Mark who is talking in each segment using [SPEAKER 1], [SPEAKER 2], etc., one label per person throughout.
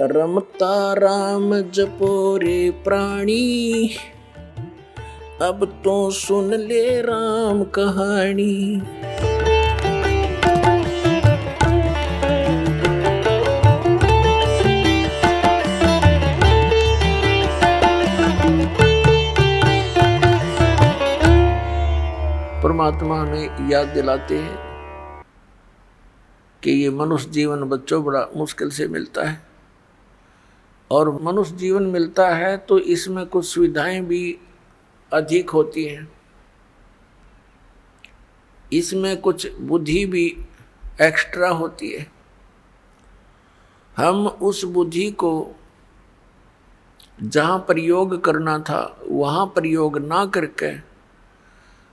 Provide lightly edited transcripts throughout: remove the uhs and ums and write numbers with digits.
[SPEAKER 1] रमता राम जपो रे प्राणी, अब तो सुन ले राम कहानी। परमात्मा हमें याद दिलाते हैं कि ये मनुष्य जीवन बच्चों बड़ा मुश्किल से मिलता है, और मनुष्य जीवन मिलता है तो इसमें कुछ सुविधाएं भी अधिक होती हैं, इसमें कुछ बुद्धि भी एक्स्ट्रा होती है। हम उस बुद्धि को जहाँ प्रयोग करना था वहाँ प्रयोग ना करके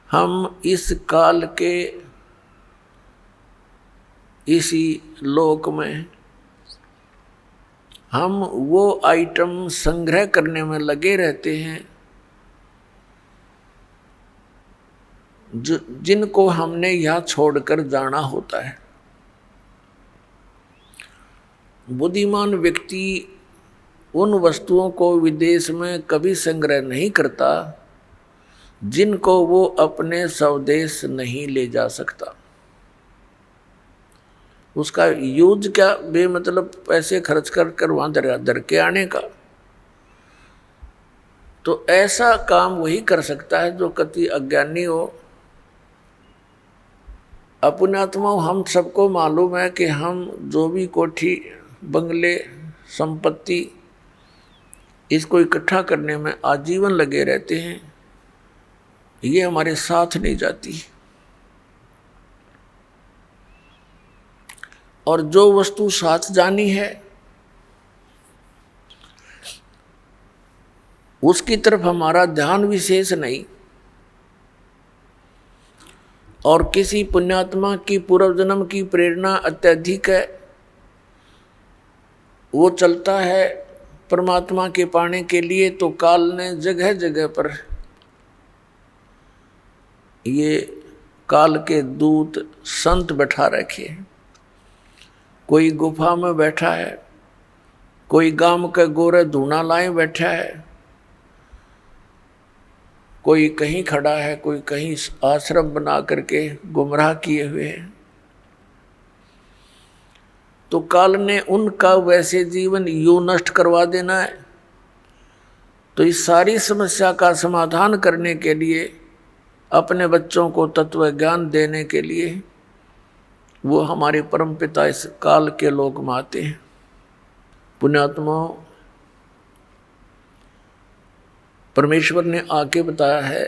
[SPEAKER 1] हम इस काल के इसी लोक में हम वो आइटम संग्रह करने में लगे रहते हैं जिनको हमने यहाँ छोड़कर जाना होता है। बुद्धिमान व्यक्ति उन वस्तुओं को विदेश में कभी संग्रह नहीं करता जिनको वो अपने स्वदेश नहीं ले जा सकता। उसका यूज क्या, बेमतलब पैसे खर्च कर कर वहाँ दर के आने का। तो ऐसा काम वही कर सकता है जो कति अज्ञानी हो। अपनात्मा हम सबको मालूम है कि हम जो भी कोठी बंगले संपत्ति इसको इकट्ठा करने में आजीवन लगे रहते हैं, ये हमारे साथ नहीं जाती। और जो वस्तु साथ जानी है उसकी तरफ हमारा ध्यान विशेष नहीं। और किसी पुण्यात्मा की पूर्व जन्म की प्रेरणा अत्यधिक है, वो चलता है परमात्मा के पाने के लिए, तो काल ने जगह जगह पर ये काल के दूत संत बैठा रखे हैं। कोई गुफा में बैठा है, कोई गांव के गोरे धूना लाए बैठा है, कोई कहीं खड़ा है, कोई कहीं आश्रम बना करके गुमराह किए हुए हैं। तो काल ने उनका वैसे जीवन यूं नष्ट करवा देना है। तो इस सारी समस्या का समाधान करने के लिए, अपने बच्चों को तत्व ज्ञान देने के लिए वो हमारे परम पिता इस काल के लोक में आते हैं। पुण्यात्माओं, परमेश्वर ने आके बताया है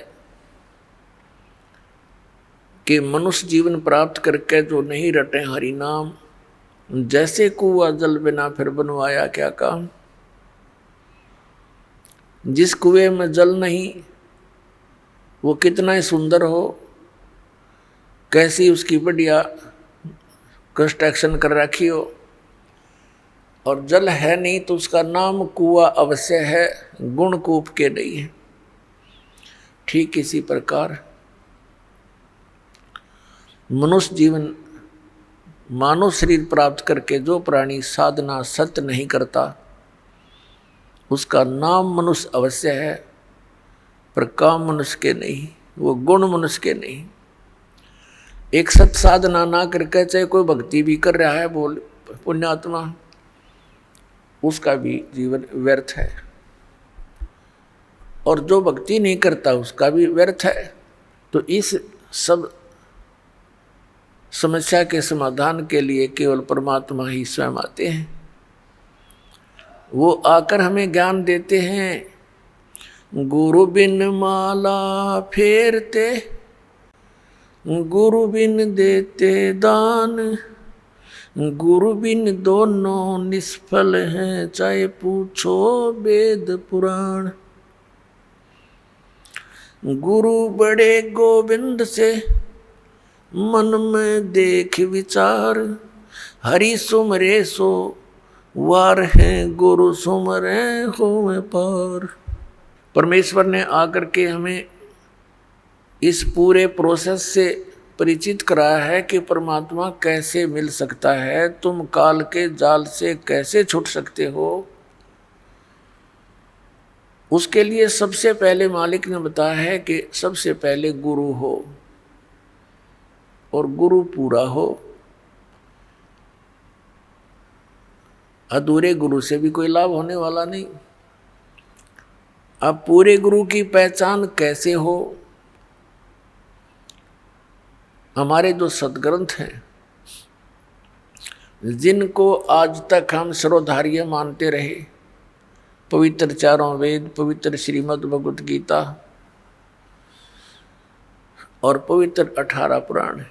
[SPEAKER 1] कि मनुष्य जीवन प्राप्त करके जो नहीं रटे हरि नाम, जैसे कुआ जल बिना फिर बनवाया क्या काम। जिस कुएं में जल नहीं वो कितना ही सुंदर हो, कैसी उसकी बढ़िया कंस्ट्रक्शन कर रखी हो, और जल है नहीं तो उसका नाम कुआ अवश्य है, गुण कूप के नहीं है। ठीक इसी प्रकार मनुष्य जीवन मानव शरीर प्राप्त करके जो प्राणी साधना सत्य नहीं करता उसका नाम मनुष्य अवश्य है, पर काम मनुष्य के नहीं, वो गुण मनुष्य के नहीं। एक सत साधना ना करके चाहे कोई भक्ति भी कर रहा है बोल पुण्यात्मा, उसका भी जीवन व्यर्थ है, और जो भक्ति नहीं करता उसका भी व्यर्थ है। तो इस सब समस्या के समाधान के लिए केवल परमात्मा ही स्वयं आते हैं। वो आकर हमें ज्ञान देते हैं। गुरु बिन माला फेरते, गुरु बिन देते दान, गुरु बिन दोनों निष्फल हैं, चाहे पूछो वेद पुराण। गुरु बड़े गोविंद से मन में देख विचार, हरि सुमरे सो वार है, गुरु सुमरे होवे पार। परमेश्वर ने आकर के हमें इस पूरे प्रोसेस से परिचित कराया है कि परमात्मा कैसे मिल सकता है, तुम काल के जाल से कैसे छूट सकते हो। उसके लिए सबसे पहले मालिक ने बताया है कि सबसे पहले गुरु हो, और गुरु पूरा हो। अधूरे गुरु से भी कोई लाभ होने वाला नहीं। अब पूरे गुरु की पहचान कैसे हो? हमारे जो सदग्रंथ हैं, जिनको आज तक हम सर्वधार्य मानते रहे, पवित्र चारों वेद, पवित्र श्रीमद् भगवत गीता और पवित्र 18 पुराण,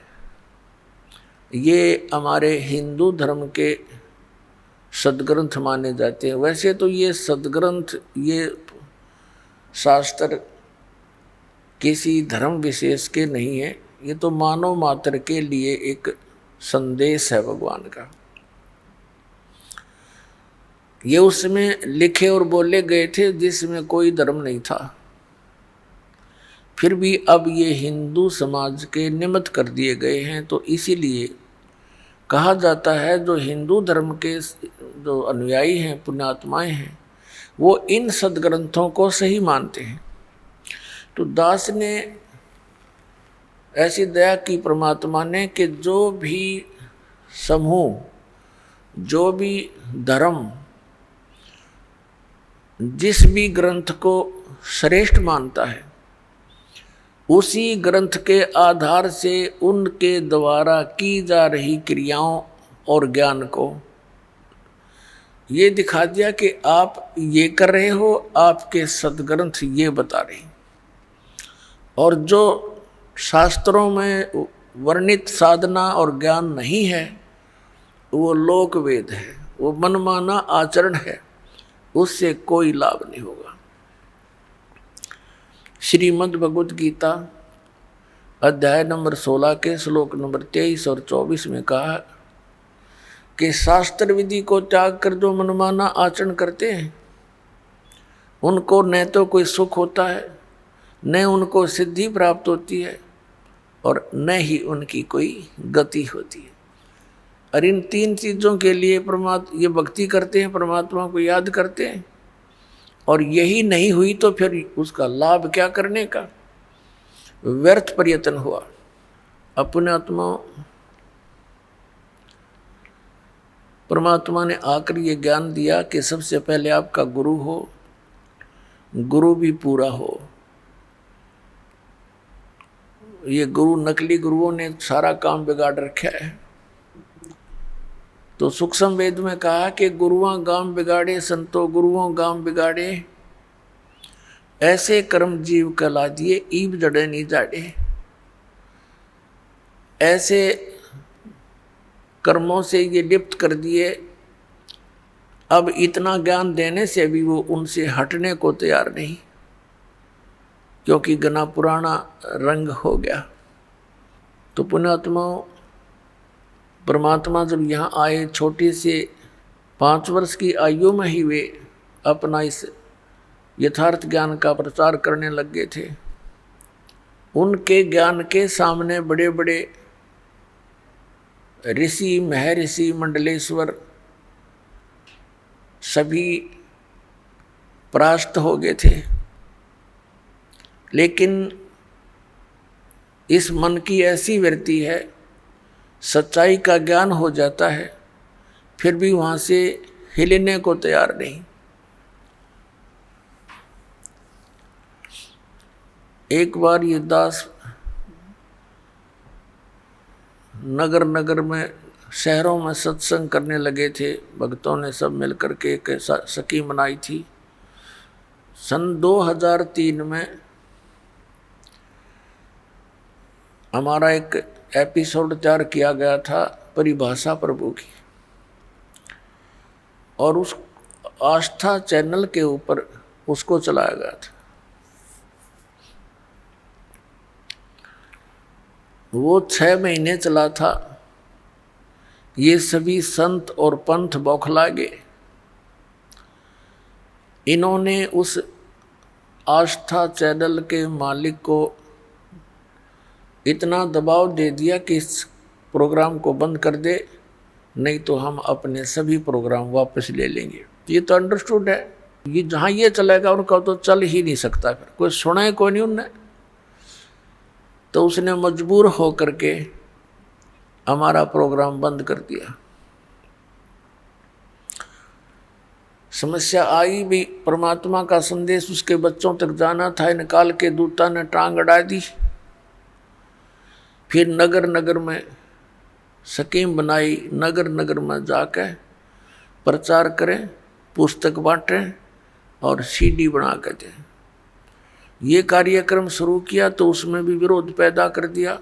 [SPEAKER 1] ये हमारे हिंदू धर्म के सदग्रंथ माने जाते हैं। वैसे तो ये सदग्रंथ, ये शास्त्र किसी धर्म विशेष के नहीं है, ये तो मानव मात्र के लिए एक संदेश है भगवान का। ये उसमें लिखे और बोले गए थे जिसमें कोई धर्म नहीं था, फिर भी अब ये हिंदू समाज के निमित्त कर दिए गए हैं। तो इसीलिए कहा जाता है जो हिंदू धर्म के जो अनुयायी हैं, पुण्यात्माएं हैं, वो इन सदग्रंथों को सही मानते हैं। तो दास ने ऐसी दया की परमात्मा ने कि जो भी समूह, जो भी धर्म जिस भी ग्रंथ को श्रेष्ठ मानता है, उसी ग्रंथ के आधार से उनके द्वारा की जा रही क्रियाओं और ज्ञान को ये दिखा दिया कि आप ये कर रहे हो, आपके सदग्रंथ ये बता रहे। और जो शास्त्रों में वर्णित साधना और ज्ञान नहीं है, वो लोक वेद है, वो मनमाना आचरण है, उससे कोई लाभ नहीं होगा। श्रीमद् भगवत गीता अध्याय नंबर 16 के श्लोक नंबर 23 और 24 में कहा कि शास्त्र विधि को त्याग कर जो मनमाना आचरण करते हैं, उनको न तो कोई सुख होता है, न उनको सिद्धि प्राप्त होती है, और न ही उनकी कोई गति होती है। और इन तीन चीज़ों के लिए ये भक्ति करते हैं, परमात्मा को याद करते हैं, और यही नहीं हुई तो फिर उसका लाभ क्या करने का? व्यर्थ प्रयत्न हुआ। अपने आत्मा परमात्मा ने आकर ये ज्ञान दिया कि सबसे पहले आपका गुरु हो, गुरु भी पूरा हो। ये गुरु, नकली गुरुओं ने सारा काम बिगाड़ रखा है। तो सूक्ष्म वेद में कहा कि गुरुआं गाम बिगाड़े, संतो गुरुओं गाम बिगाड़े, ऐसे कर्म जीव कला दिए, ईब जड़े नहीं जाड़े। ऐसे कर्मों से ये लिप्त कर दिए, अब इतना ज्ञान देने से भी वो उनसे हटने को तैयार नहीं, क्योंकि घना पुराना रंग हो गया। तो पुण्यात्माओं, परमात्मा जब यहाँ आए, छोटी से 5 वर्ष की आयु में ही वे अपना इस यथार्थ ज्ञान का प्रचार करने लग गए थे। उनके ज्ञान के सामने बड़े बड़े ऋषि, महर्षि, मंडलेश्वर सभी परास्त हो गए थे। लेकिन इस मन की ऐसी वृत्ति है, सच्चाई का ज्ञान हो जाता है, फिर भी वहाँ से हिलने को तैयार नहीं। एक बार ये दास नगर नगर में, शहरों में सत्संग करने लगे थे। भक्तों ने सब मिलकर के एक सखी मनाई थी। सन 2003 में हमारा एक एपिसोड तैयार किया गया था परिभाषा प्रभु की, और उस आस्था चैनल के ऊपर उसको चलाया गया था। वो 6 महीने चला था। ये सभी संत और पंथ बौखला गए। इन्होंने उस आस्था चैनल के मालिक को इतना दबाव दे दिया कि इस प्रोग्राम को बंद कर दे, नहीं तो हम अपने सभी प्रोग्राम वापस ले लेंगे। ये तो अंडरस्टूड है, ये जहाँ ये चलेगा उनका तो चल ही नहीं सकता, फिर कोई सुना है कोई नहीं उनने। तो उसने मजबूर हो करके हमारा प्रोग्राम बंद कर दिया। समस्या आई भी, परमात्मा का संदेश उसके बच्चों तक जाना था, निकाल के दूता ने टांग अड़ा दी। फिर नगर नगर में स्कीम बनाई, नगर नगर में जाके प्रचार करें, पुस्तक बांटें और सीडी बना के दें। ये कार्यक्रम शुरू किया तो उसमें भी विरोध पैदा कर दिया।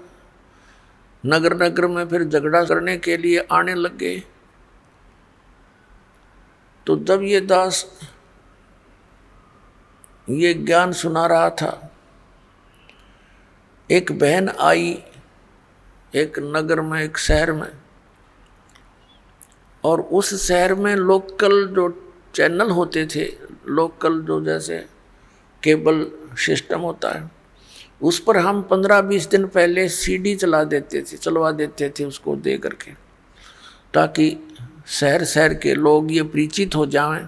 [SPEAKER 1] नगर नगर में फिर झगड़ा करने के लिए आने लग गए। तो जब ये दास ये ज्ञान सुना रहा था, एक बहन आई एक नगर में, एक शहर में, और उस शहर में लोकल जो चैनल होते थे, लोकल जो जैसे केबल सिस्टम होता है, उस पर हम 15-20 दिन पहले सीडी चलवा देते थे उसको दे करके, ताकि शहर शहर के लोग ये परिचित हो जाएं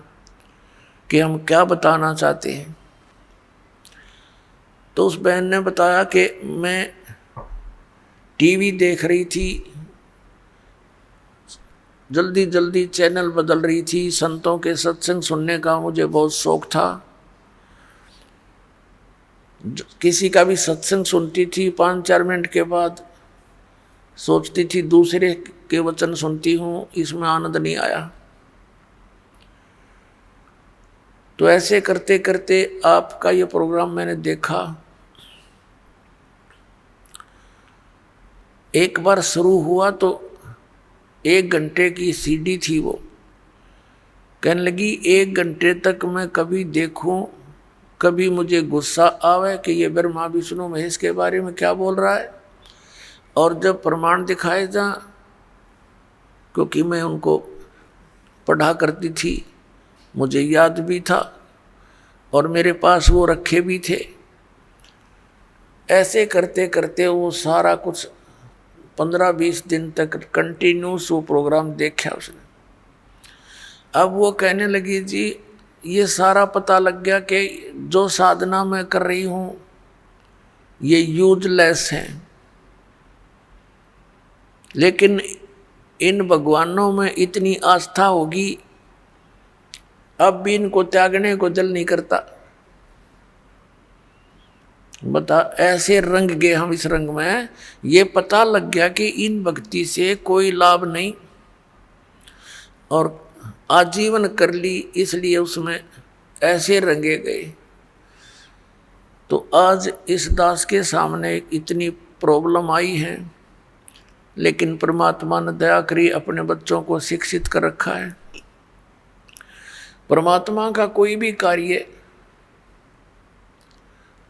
[SPEAKER 1] कि हम क्या बताना चाहते हैं। तो उस बहन ने बताया कि मैं टीवी देख रही थी, जल्दी जल्दी चैनल बदल रही थी, संतों के सत्संग सुनने का मुझे बहुत शौक था। किसी का भी सत्संग सुनती थी, 5-4 मिनट के बाद सोचती थी दूसरे के वचन सुनती हूँ, इसमें आनंद नहीं आया। तो ऐसे करते करते आपका ये प्रोग्राम मैंने देखा। एक बार शुरू हुआ तो 1 घंटे की सीडी थी, वो कहने लगी 1 घंटे तक मैं कभी देखूं, कभी मुझे गुस्सा आवे कि ये ब्रह्मा विष्णु महेश के बारे में क्या बोल रहा है, और जब प्रमाण दिखाए जा, क्योंकि मैं उनको पढ़ा करती थी, मुझे याद भी था और मेरे पास वो रखे भी थे। ऐसे करते करते वो सारा कुछ 15-20 दिन तक कंटिन्यूस वो प्रोग्राम देखा उसने। अब वो कहने लगी जी ये सारा पता लग गया कि जो साधना मैं कर रही हूँ ये यूजलेस है, लेकिन इन भगवानों में इतनी आस्था होगी, अब भी इनको त्यागने को दिल नहीं करता। बता, ऐसे रंग गए हम इस रंग में, ये पता लग गया कि इन भक्ति से कोई लाभ नहीं, और आजीवन कर ली, इसलिए उसमें ऐसे रंगे गए। तो आज इस दास के सामने इतनी प्रॉब्लम आई है, लेकिन परमात्मा ने दया करी, अपने बच्चों को शिक्षित कर रखा है। परमात्मा का कोई भी कार्य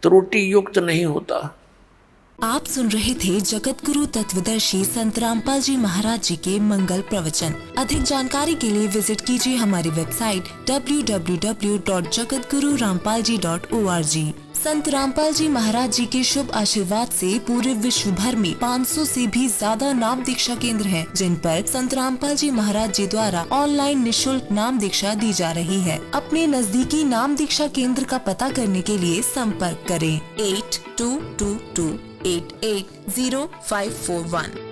[SPEAKER 1] त्रुटि युक्त नहीं होता।
[SPEAKER 2] आप सुन रहे थे जगत गुरु तत्वदर्शी संत रामपाल जी महाराज जी के मंगल प्रवचन। अधिक जानकारी के लिए विजिट कीजिए हमारी वेबसाइट www.jagatgururampalji.org। संत रामपाल जी महाराज जी के शुभ आशीर्वाद से पूरे विश्व भर में 500 से भी ज्यादा नाम दीक्षा केंद्र हैं, जिन पर संत रामपाल जी महाराज जी द्वारा ऑनलाइन निशुल्क नाम दीक्षा दी जा रही है। अपने नजदीकी नाम दीक्षा केंद्र का पता करने के लिए संपर्क करें 8222880541।